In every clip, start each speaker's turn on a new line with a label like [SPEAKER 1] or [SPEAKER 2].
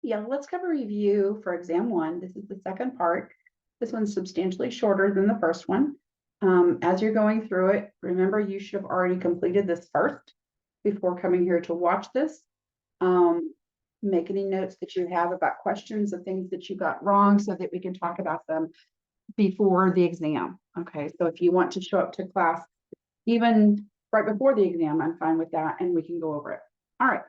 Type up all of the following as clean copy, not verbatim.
[SPEAKER 1] Yeah, let's cover review for exam one. This is the second part. This one's substantially shorter than the first one. As you're going through it, remember you should have already completed this first before coming here to watch this. Make any notes that you have about questions and things that you got wrong so that we can talk about them before the exam. Okay, so if you want to show up to class even right before the exam, I'm fine with that and we can go over it. All right.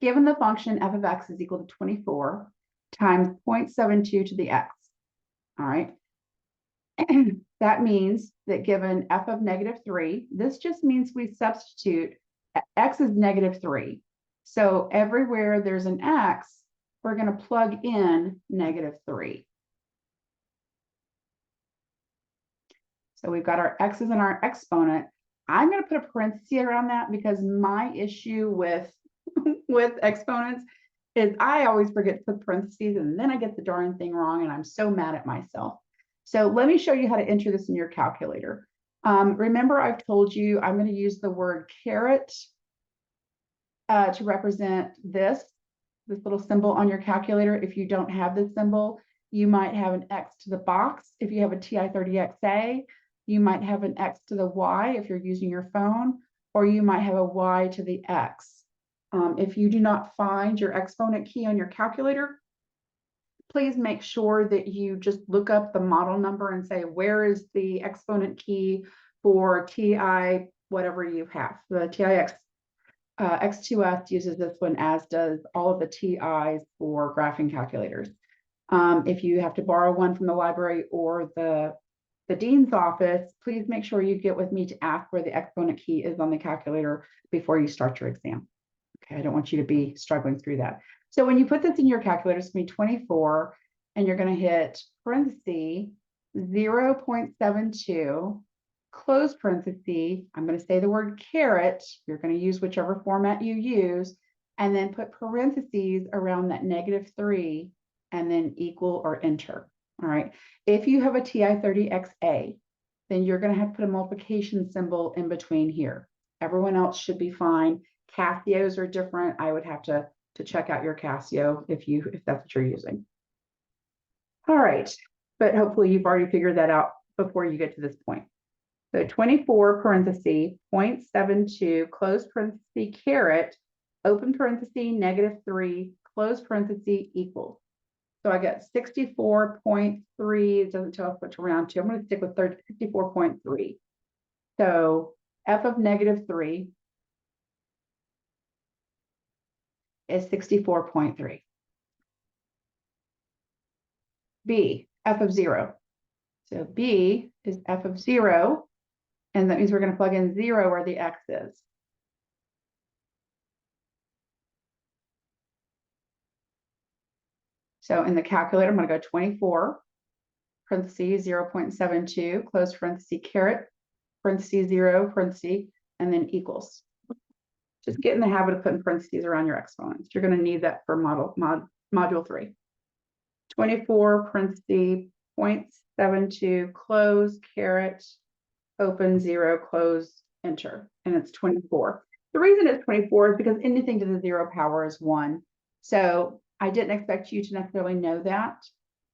[SPEAKER 1] Given the function f of x is equal to 24 times 0.72 to the x, all right, that means that given f of -3, this just means we substitute x is -3. So everywhere there's an x, we're going to plug in -3. So we've got our x's and our exponent. I'm going to put a parenthesis around that because my issue with with exponents is I always forget to put parentheses and then I get the darn thing wrong and I'm so mad at myself. So let me show you how to enter this in your calculator. Remember, I've told you I'm going to use the word caret to represent this little symbol on your calculator. If you don't have this symbol, you might have an X to the box. If you have a TI-30XA, you might have an X to the Y if you're using your phone, or you might have a Y to the X. If you do not find your exponent key on your calculator, please make sure that you just look up the model number and say, where is the exponent key for TI, whatever you have. The TIX X2S uses this one, as does all of the TIs for graphing calculators. If you have to borrow one from the library or the dean's office, please make sure you get with me to ask where the exponent key is on the calculator before you start your exam. Okay, I don't want you to be struggling through that. So when you put this in your calculator, it's going to be 24, and you're going to hit parenthesis 0.72, close parenthesis. I'm going to say the word caret. You're going to use whichever format you use, and then put parentheses around that -3, and then equal or enter. All right. If you have a TI-30XA, then you're going to have to put a multiplication symbol in between here. Everyone else should be fine. Casios are different. I would have to check out your Casio if that's what you're using. All right, but hopefully you've already figured that out before you get to this point. So 24 parenthesis 0.72 close parenthesis caret open parenthesis -3 close parenthesis equals. So I got 64.3. It doesn't tell us what to round to. I'm going to stick with 64.3. So f of -3 is 64.3. B, f of 0. So B is f of 0, and that means we're going to plug in 0 where the x is. So in the calculator, I'm going to go 24, parentheses 0.72, close parenthesis caret, parentheses 0, parentheses, and then equals. Just get in the habit of putting parentheses around your exponents. You're going to need that for module 3. 24 parentheses 0.72 close caret open 0 close enter, and it's 24. The reason it's 24 is because anything to the 0 power is 1. So I didn't expect you to necessarily know that.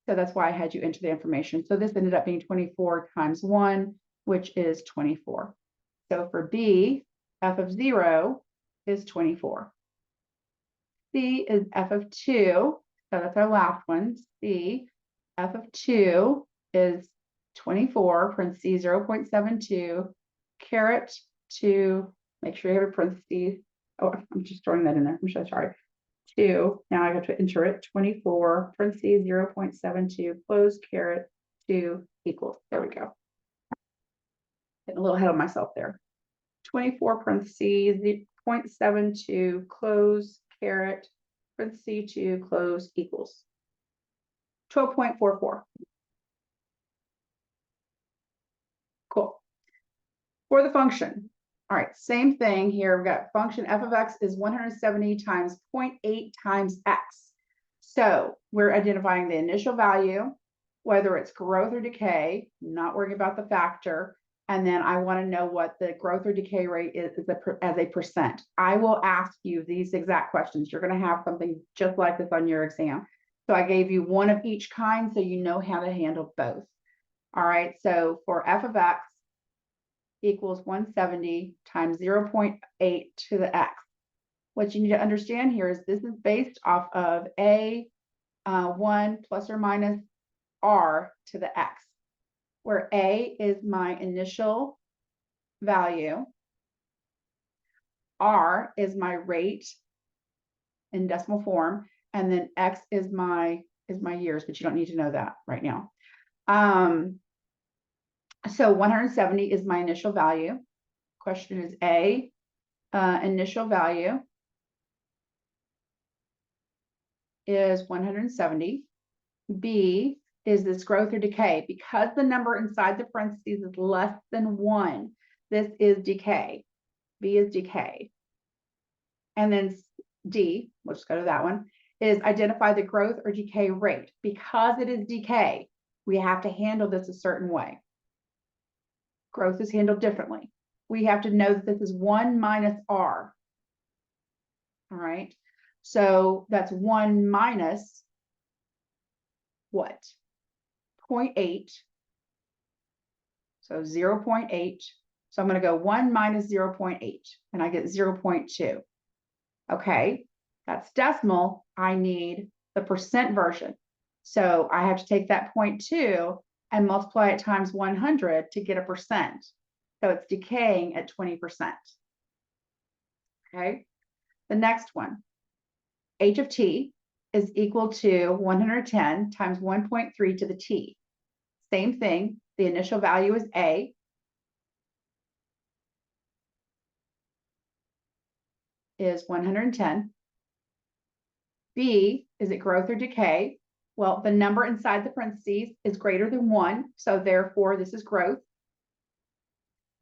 [SPEAKER 1] So that's why I had you enter the information. So this ended up being 24 times 1, which is 24. So for B, f of 0 is 24. C is f of 2. So that's our last one. C, f of 2 is 24, parentheses 0.72, caret 2, make sure you have a parentheses. Oh, I'm just throwing that in there. I'm so sorry. 2, now I have to enter it, 24, parentheses 0.72, close caret 2 equals. There we go. Getting a little ahead of myself there. 24 parentheses 0.72, close caret parentheses 2, close equals 12.44. Cool. For the function, all right, same thing here. We've got function f of x is 170 times 0.8 times x. So we're identifying the initial value, whether it's growth or decay, not worrying about the factor, And then I want to know what the growth or decay rate is as a percent. I will ask you these exact questions. You're going to have something just like this on your exam. So I gave you one of each kind so you know how to handle both. All right, so for f of x equals 170 times 0.8 to the x. What you need to understand here is this is based off of a 1 plus or minus r to the x, where a is my initial value, r is my rate in decimal form, and then x is my years, but you don't need to know that right now. So 170 is my initial value. Question is A, initial value is 170. B is this growth or decay. Because the number inside the parentheses is less than 1, this is decay. B is decay. And then D, we'll just go to that one, is identify the growth or decay rate. Because it is decay, we have to handle this a certain way. Growth is handled differently. We have to know that this is 1 minus R. All right. So that's 1 minus what? 0.8. So 0.8. So I'm going to go 1 minus 0.8 and I get 0.2. Okay. That's decimal. I need the percent version. So I have to take that 0.2 and multiply it times 100 to get a percent. So it's decaying at 20%. Okay. The next one, h of t is equal to 110 times 1.3 to the t. Same thing. The initial value is A. Is 110. B, is it growth or decay? Well, the number inside the parentheses is greater than 1, so therefore this is growth.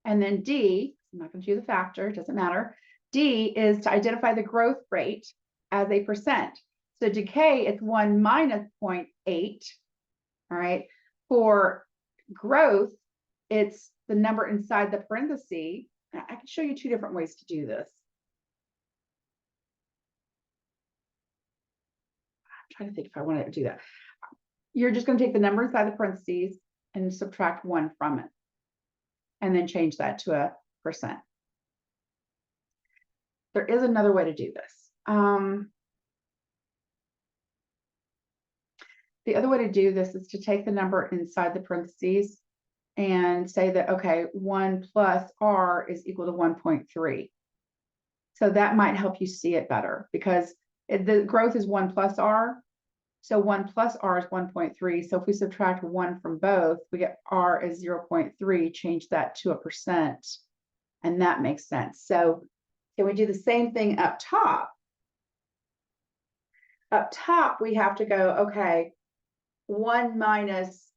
[SPEAKER 1] And then D, I'm not going to do the factor, it doesn't matter. D is to identify the growth rate as a percent. So decay, it's 1 minus 0.8. All right. For growth, it's the number inside the parenthesis. I can show you two different ways to do this. I'm trying to think if I want to do that. You're just going to take the number inside the parentheses and subtract 1 from it. And then change that to a percent. There is another way to do this. The other way to do this is to take the number inside the parentheses and say that, okay, 1 plus R is equal to 1.3. So that might help you see it better because the growth is 1 plus R. So 1 plus R is 1.3. So if we subtract 1 from both, we get R is 0.3, change that to a percent, and that makes sense. So can we do the same thing up top? Up top, we have to go, okay, 1 minus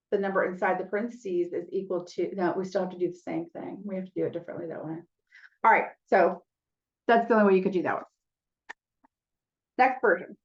[SPEAKER 1] the number inside the parentheses is equal to, no, we still have to do the same thing. We have to do it differently that way. All right, so that's the only way you could do that one. Next version.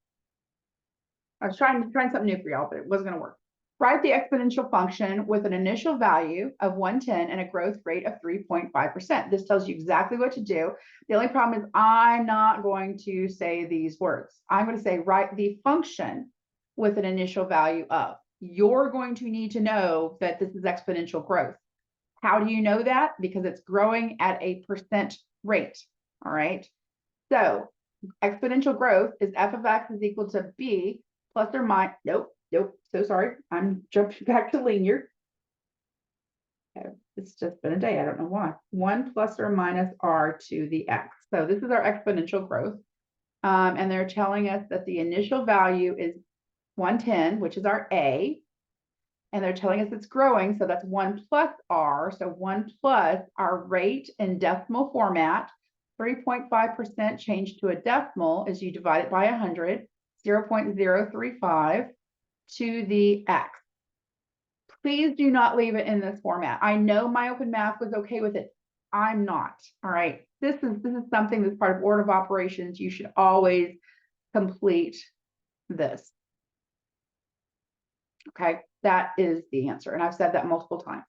[SPEAKER 1] I was trying something new for y'all, but it wasn't going to work. Write the exponential function with an initial value of 110 and a growth rate of 3.5%. This tells you exactly what to do. The only problem is I'm not going to say these words. I'm going to say write the function with an initial value of. You're going to need to know that this is exponential growth. How do you know that? Because it's growing at a percent rate. All right. So exponential growth is f of x is equal to b plus or minus, nope, so sorry. I'm jumping back to linear. Okay, it's just been a day, I don't know why. 1 plus or minus r to the x. So this is our exponential growth. And they're telling us that the initial value is 110, which is our A. And they're telling us it's growing, so that's 1 plus r. So 1 plus our rate in decimal format. 3.5% changed to a decimal as you divide it by 100, 0.035 to the x. Please do not leave it in this format. I know my open math was okay with it. I'm not. All right. This is something that's part of order of operations. You should always complete this. Okay, that is the answer. And I've said that multiple times.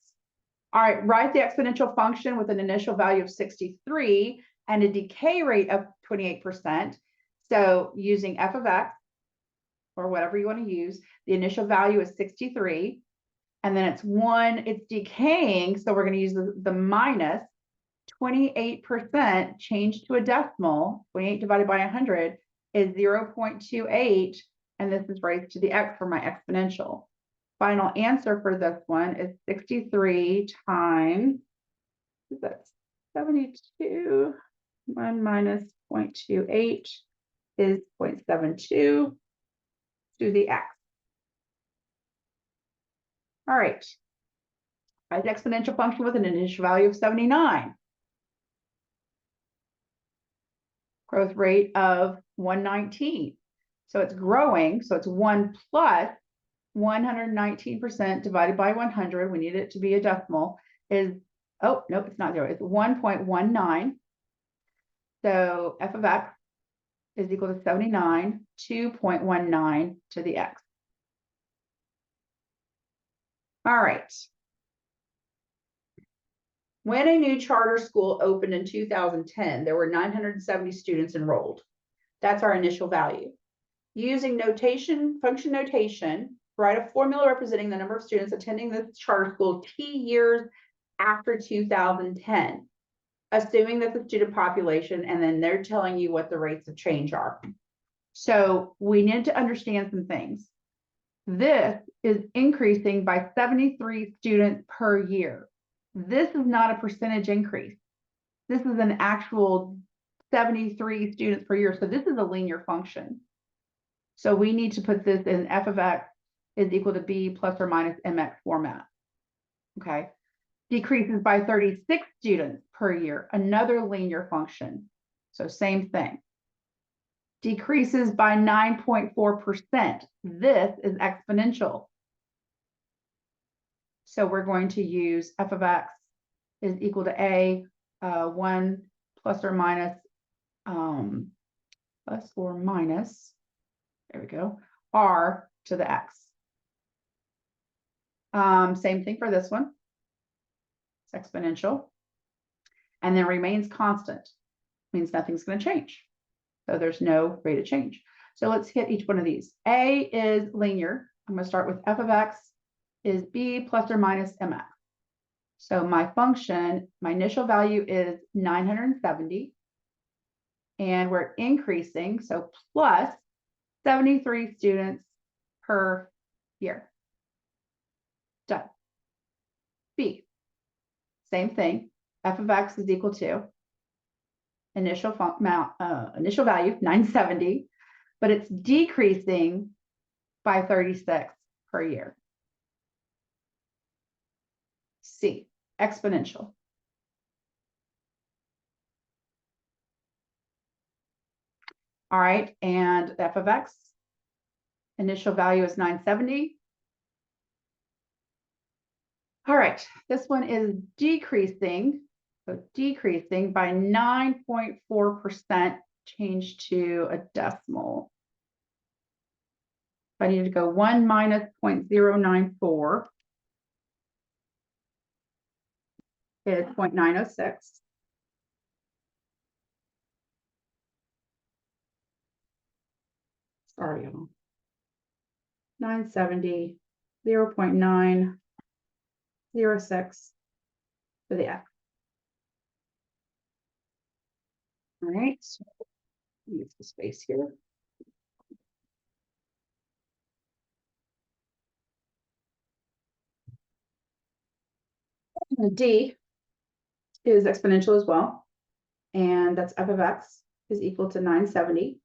[SPEAKER 1] All right, write the exponential function with an initial value of 63 and a decay rate of 28%. So using f of x, or whatever you want to use, the initial value is 63. And then it's decaying. So we're going to use the minus 28% changed to a decimal. 28 divided by 100 is 0.28. And this is raised to the x for my exponential. Final answer for this one is 63 times, that's 72. 1 minus 0.28 is 0.72 to the x. All right. Write the exponential function with an initial value of 79. Growth rate of 119. So it's growing. So it's 1 plus 119% divided by 100. We need it to be a decimal. Is, oh, nope, it's not 0. It's 1.19. So f of x is equal to 79, 2.19 to the x. All right. When a new charter school opened in 2010, there were 970 students enrolled. That's our initial value. Using notation, function notation, write a formula representing the number of students attending this charter school T years after 2010, assuming that the student population, and then they're telling you what the rates of change are. So we need to understand some things. This is increasing by 73 students per year. This is not a percentage increase. This is an actual 73 students per year. So this is a linear function. So we need to put this in f of x is equal to b plus or minus mx format. Okay. Decreases by 36 students per year, another linear function. So same thing. Decreases by 9.4%. This is exponential. So we're going to use f of x is equal to a 1 plus or minus, there we go, r to the x. Same thing for this one. It's exponential. And then remains constant. Means nothing's going to change. So there's no rate of change. So let's hit each one of these. A is linear. I'm going to start with f of x is b plus or minus mx. So my function, my initial value is 970. And we're increasing, so plus 73 students per year. Done. B, same thing. F of x is equal to initial value 970, but it's decreasing by 36 per year. C, exponential. All right, and f of x, initial value is 970. All right, this one is decreasing, so decreasing by 9.4%, changed to a decimal. If I need to go 1 minus 0.094 is 0.906. Sorry, y'all. 970, 0.906 for the x. All right, so use the space here. And D is exponential as well. And that's f of x is equal to 970.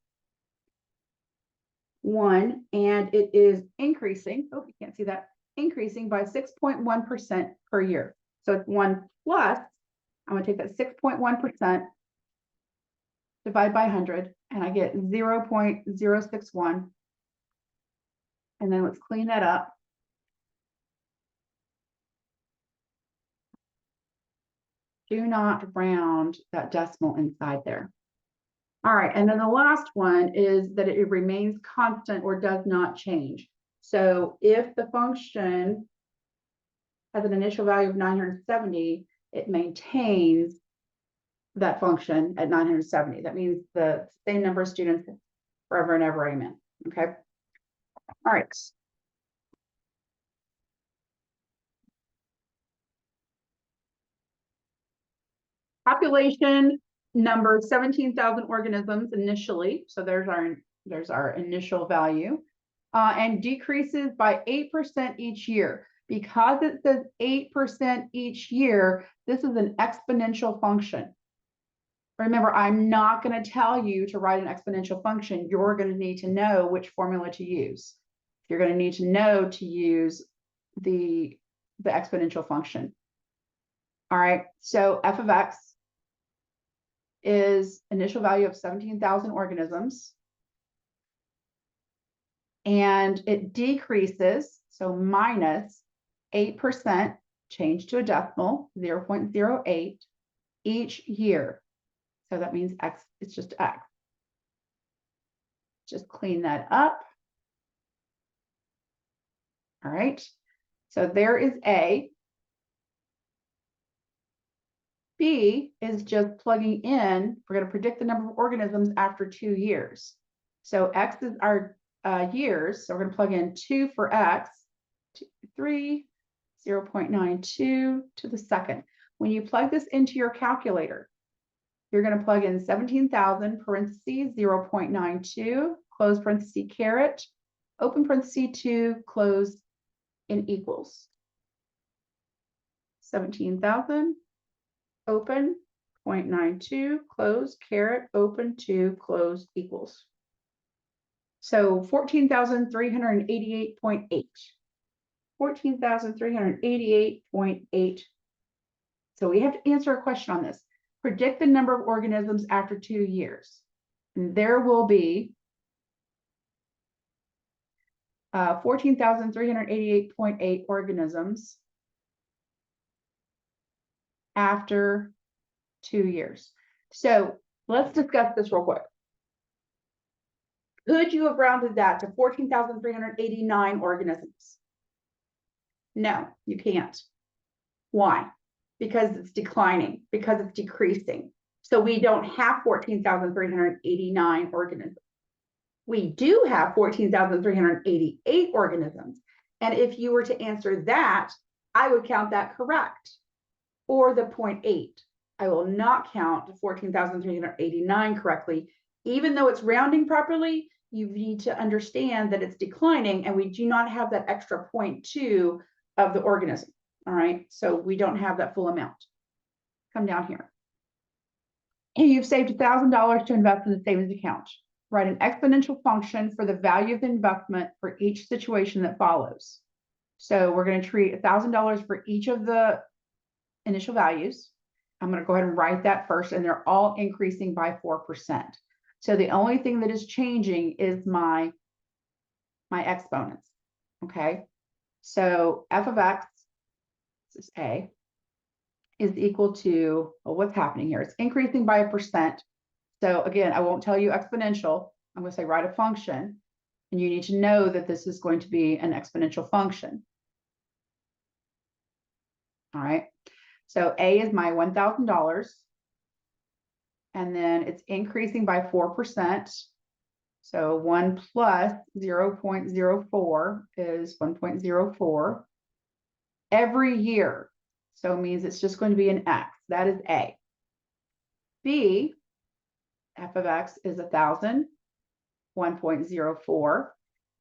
[SPEAKER 1] 1, and it is increasing. Oh, you can't see that. Increasing by 6.1% per year. So it's 1 plus, I'm going to take that 6.1%, divide by 100, and I get 0.061. And then let's clean that up. Do not round that decimal inside there. All right, and then the last one is that it remains constant or does not change. So if the function has an initial value of 970, it maintains that function at 970. That means the same number of students forever and ever, amen. Okay. All right. Population number 17,000 organisms initially. So there's our initial value, and decreases by 8% each year. Because it says 8% each year, this is an exponential function. Remember, I'm not going to tell you to write an exponential function. You're going to need to know which formula to use. You're going to need to know to use the exponential function. All right, so f of x is initial value of 17,000 organisms. And it decreases, so minus 8%, change to a decimal, 0.08 each year. So that means x, it's just x. Just clean that up. All right, so there is A. B is just plugging in. We're going to predict the number of organisms after 2 years. So x is our years. So we're going to plug in 2 for x, 2, 3, 0.92 to the second. When you plug this into your calculator, you're going to plug in 17,000 parentheses 0.92, close parenthesis caret, open parenthesis 2, close in equals. 17,000, open, 0.92, close, caret, open, 2, close, equals. So 14,388.8. 14,388.8. So we have to answer a question on this. Predict the number of organisms after 2 years. And there will be 14,388.8 organisms after 2 years. So let's discuss this real quick. Could you have rounded that to 14,389 organisms? No, you can't. Why? Because it's declining, because it's decreasing. So we don't have 14,389 organisms. We do have 14,388 organisms. And if you were to answer that, I would count that correct. Or the 0.8. I will not count 14,389 correctly. Even though it's rounding properly, you need to understand that it's declining and we do not have that extra 0.2 of the organism. All right, so we don't have that full amount. Come down here. Hey, you've saved $1,000 to invest in the savings account. Write an exponential function for the value of the investment for each situation that follows. So we're going to treat $1,000 for each of the initial values. I'm going to go ahead and write that first, and they're all increasing by 4%. So the only thing that is changing is my exponents. Okay, so f of x, this is A, is equal to, well, what's happening here? It's increasing by 1%. So again, I won't tell you exponential. I'm going to say write a function, and you need to know that this is going to be an exponential function. All right. So A is my $1,000, and then it's increasing by 4%. So 1 plus 0.04 is 1.04 every year. So it means it's just going to be an X. That is A. B, f of x is 1,000, 1.04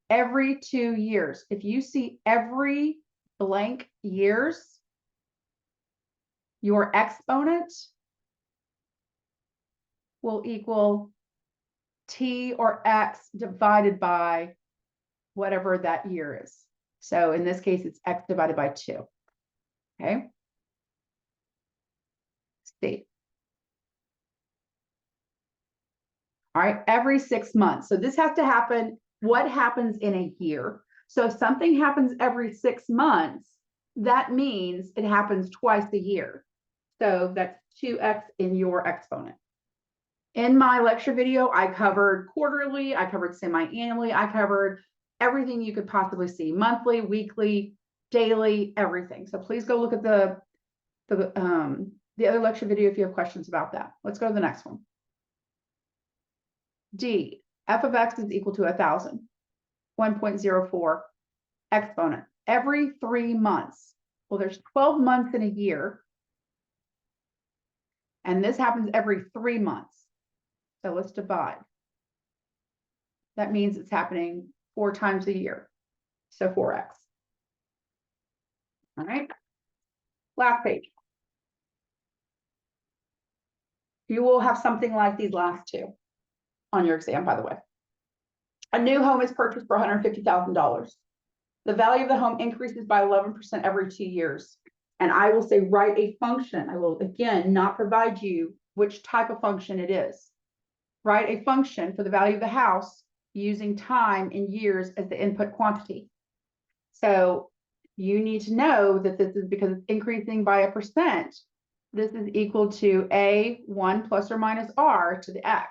[SPEAKER 1] every 2 years. If you see every blank years, your exponent will equal t or x divided by whatever that year is. So in this case, it's x divided by 2. Okay. C. All right, every 6 months. So this has to happen. What happens in a year? So if something happens every 6 months, that means it happens twice a year. So that's 2x in your exponent. In my lecture video, I covered quarterly, I covered semi-annually, I covered everything you could possibly see, monthly, weekly, daily, everything. So please go look at the other lecture video if you have questions about that. Let's go to the next one. D, f of x is equal to 1,000, 1.04 exponent every 3 months. Well, there's 12 months in a year, and this happens every 3 months. So let's divide. That means it's happening 4 times a year. So 4x. All right. Last page. You will have something like these last two on your exam, by the way. A new home is purchased for $150,000. The value of the home increases by 11% every 2 years. And I will say, write a function. I will, again, not provide you which type of function it is. Write a function for the value of the house using time in years as the input quantity. So you need to know that this is because it's increasing by a percent. This is equal to A1 plus or minus R to the X.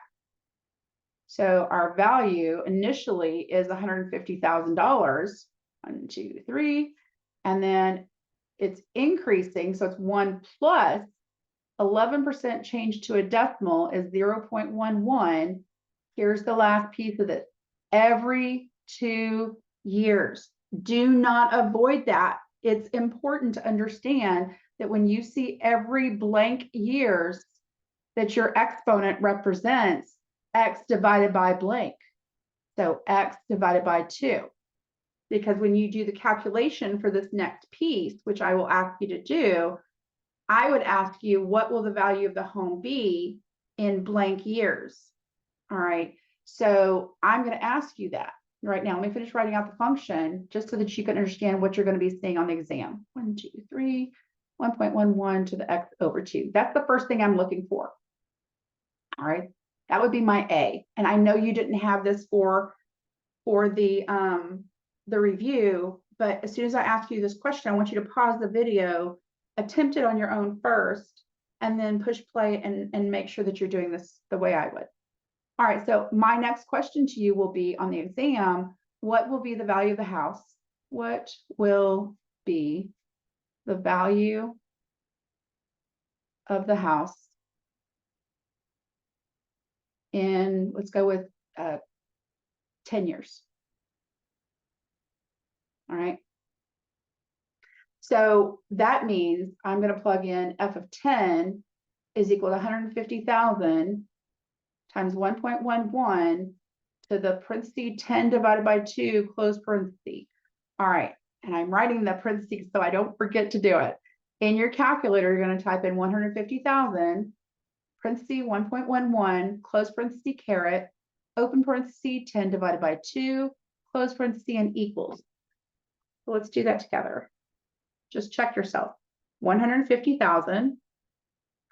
[SPEAKER 1] So our value initially is $150,000. 1, 2, 3. And then it's increasing. So it's 1 plus 11% change to a decimal is 0.11. Here's the last piece of this. Every 2 years. Do not avoid that. It's important to understand that when you see every blank years, that your exponent represents x divided by blank. So x divided by 2. Because when you do the calculation for this next piece, which I will ask you to do, I would ask you, what will the value of the home be in blank years? All right. So I'm going to ask you that right now. Let me finish writing out the function just so that you can understand what you're going to be seeing on the exam. 1, 2, 3, 1.11 to the x over 2. That's the first thing I'm looking for. All right. That would be my A. And I know you didn't have this for the review, but as soon as I ask you this question, I want you to pause the video, attempt it on your own first, and then push play and make sure that you're doing this the way I would. All right, so my next question to you will be on the exam, what will be the value of the house? What will be the value of the house in, let's go with 10 years. All right. So that means I'm going to plug in f of 10 is equal to 150,000 times 1.11 to the parentheses 10 divided by 2 close parentheses. All right. And I'm writing the parentheses so I don't forget to do it. In your calculator, you're going to type in 150,000 parentheses 1.11 close parentheses caret open parentheses 10 divided by 2 close parentheses and equals. So let's do that together. Just check yourself. 150,000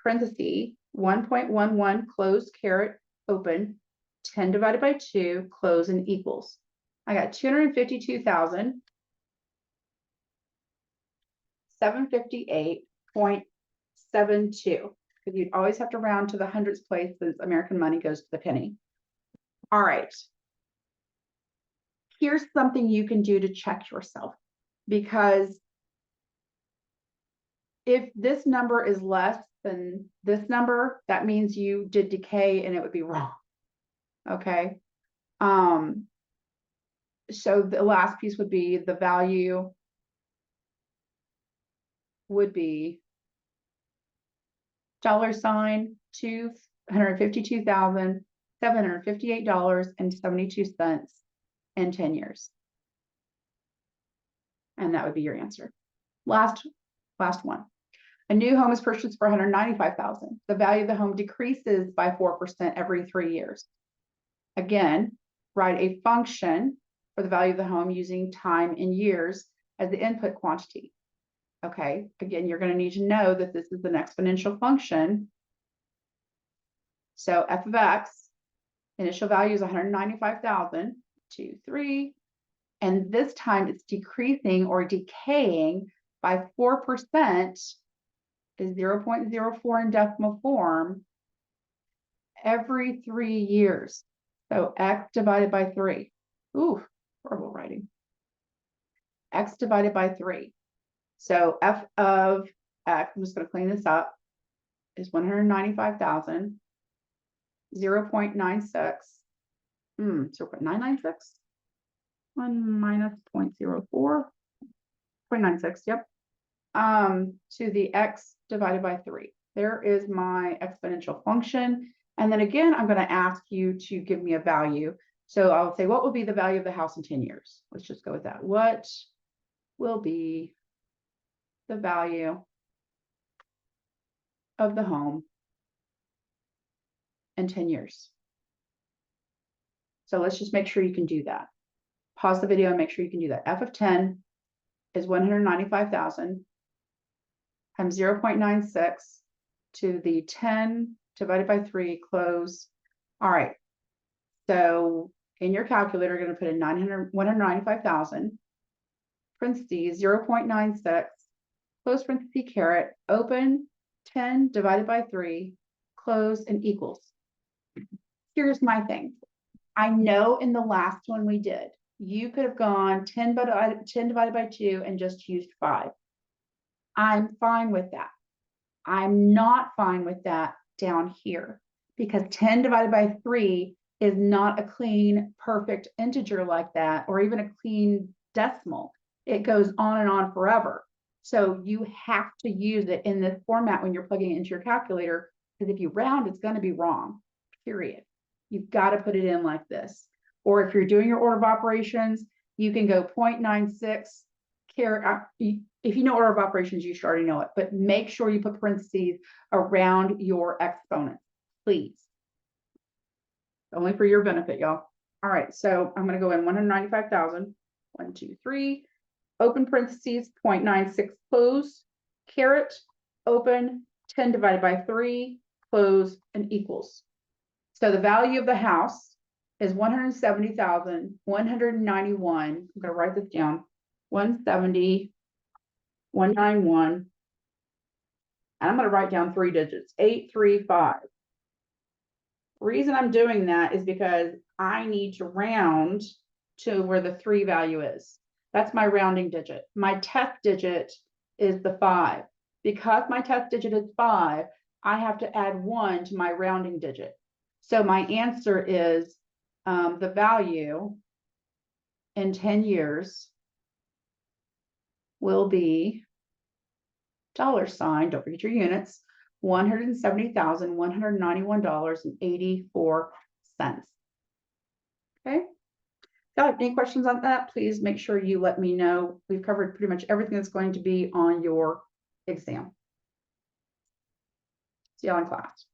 [SPEAKER 1] parentheses 1.11 close caret open 10 divided by 2 close and equals. I got 252,758.72 because you'd always have to round to the hundredths place since American money goes to the penny. All right. Here's something you can do to check yourself, because if this number is less than this number, that means you did decay and it would be wrong. Okay. So the last piece would be the value would be $252,758.72 in 10 years. And that would be your answer. Last one. A new home is purchased for $195,000. The value of the home decreases by 4% every 3 years. Again, write a function for the value of the home using time in years as the input quantity. Okay, again, you're going to need to know that this is an exponential function. So f of x, initial value is 195,000, 2, 3. And this time it's decreasing or decaying by 4%, is 0.04 in decimal form, every 3 years. So x divided by 3. Ooh, horrible writing. X divided by 3. So F of X, I'm just going to clean this up, is 195,000, 0.96, 0.996, 1 minus 0.04, 0.96, yep, to the X divided by 3. There is my exponential function. And then again, I'm going to ask you to give me a value. So I'll say, what will be the value of the house in 10 years? Let's just go with that. What will be the value of the home in 10 years? So let's just make sure you can do that. Pause the video and make sure you can do that. F of 10 is 195,000 times 0.96 to the 10 divided by 3, close. All right. So in your calculator, you're going to put in 195,000, parentheses, 0.96, close parenthesis, caret, open, 10 divided by 3, close, and equals. Here's my thing. I know in the last one we did, you could have gone 10 divided by 2 and just used 5. I'm fine with that. I'm not fine with that down here because 10 divided by 3 is not a clean, perfect integer like that, or even a clean decimal. It goes on and on forever. So you have to use it in this format when you're plugging it into your calculator, because if you round, it's going to be wrong, period. You've got to put it in like this. Or if you're doing your order of operations, you can go 0.96 caret. If you know order of operations, you should already know it, but make sure you put parentheses around your exponents, please. Only for your benefit, y'all. All right, so I'm going to go in 195,000, 1, 2, 3, open parentheses, 0.96, close, caret, open, 10 divided by 3, close, and equals. So the value of the house is 170,191. I'm going to write this down. 170, 191. And I'm going to write down 3 digits, 835. Reason I'm doing that is because I need to round to where the 3 value is. That's my rounding digit. My test digit is the 5. Because my test digit is 5, I have to add 1 to my rounding digit. So my answer is the value in 10 years will be $, don't forget your units, $170,191.84. Okay. Got any questions on that? Please make sure you let me know. We've covered pretty much everything that's going to be on your exam. See y'all in class.